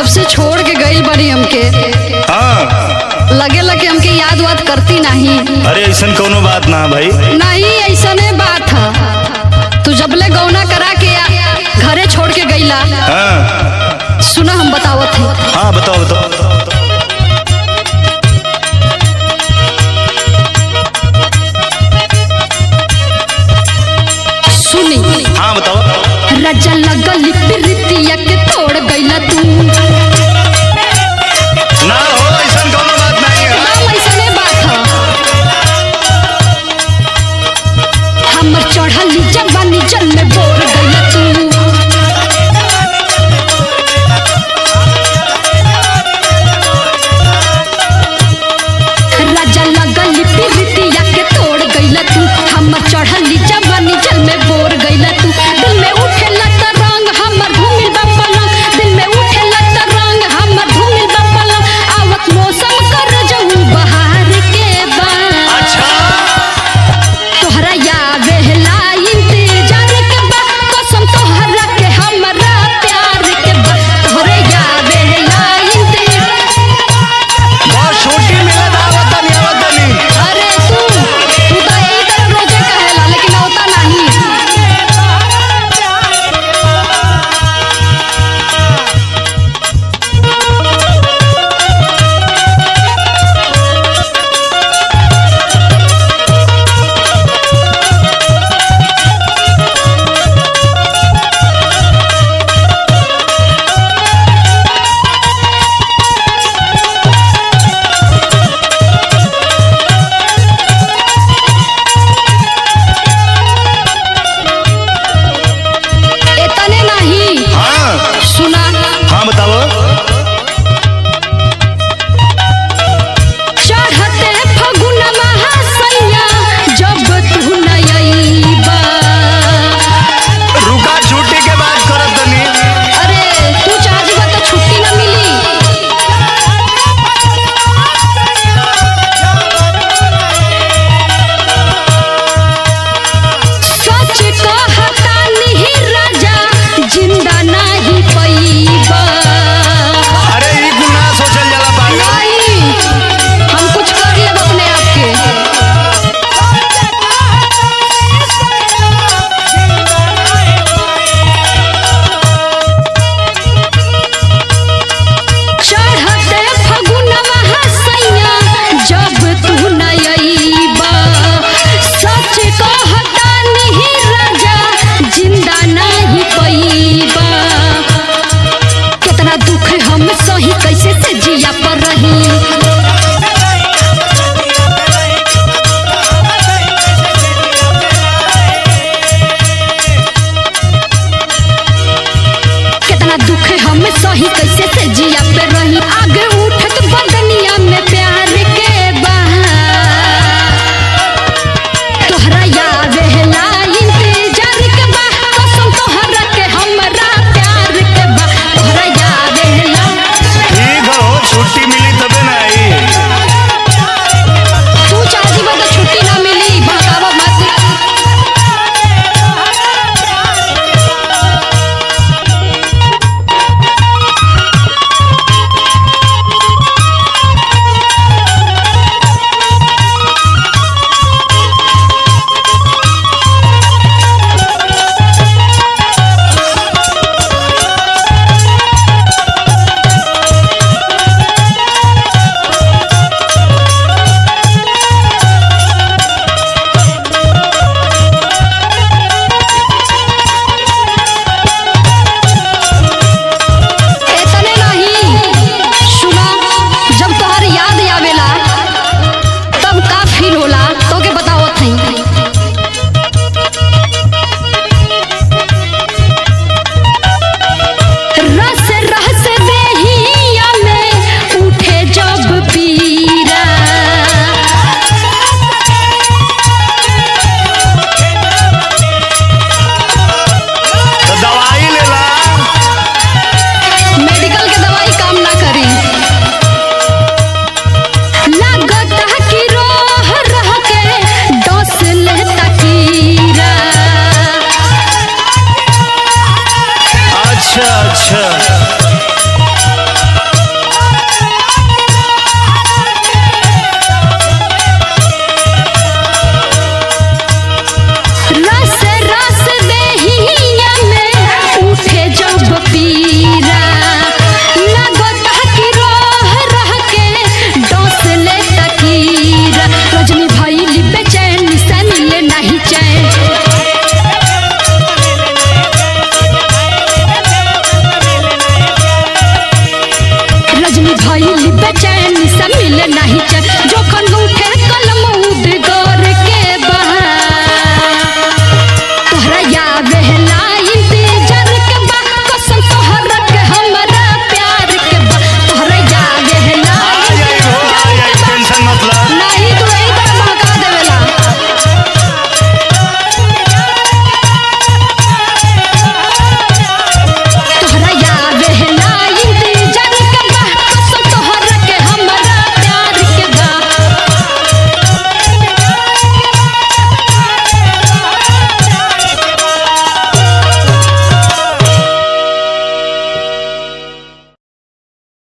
जब से छोड़ के गई बड़ी हमके हाँ लगे लगे हमके याद वाद करती नहीं। अरे ऐसा कोनो बात ना भाई। नहीं ऐसा नहीं बात है। तू जबले गौना करा के घरे छोड़ के गईला। हाँ सुना हम बतावत है। हाँ बताओ बताओ। सुनी हाँ बताओ। रजा लगल प्रीतिया के तोड़ गईला तू। ना हो ऐसा कोनो बात नहीं है। नाम ऐसा नहीं बात है। हमर चढ़ली जवानी जल में बोल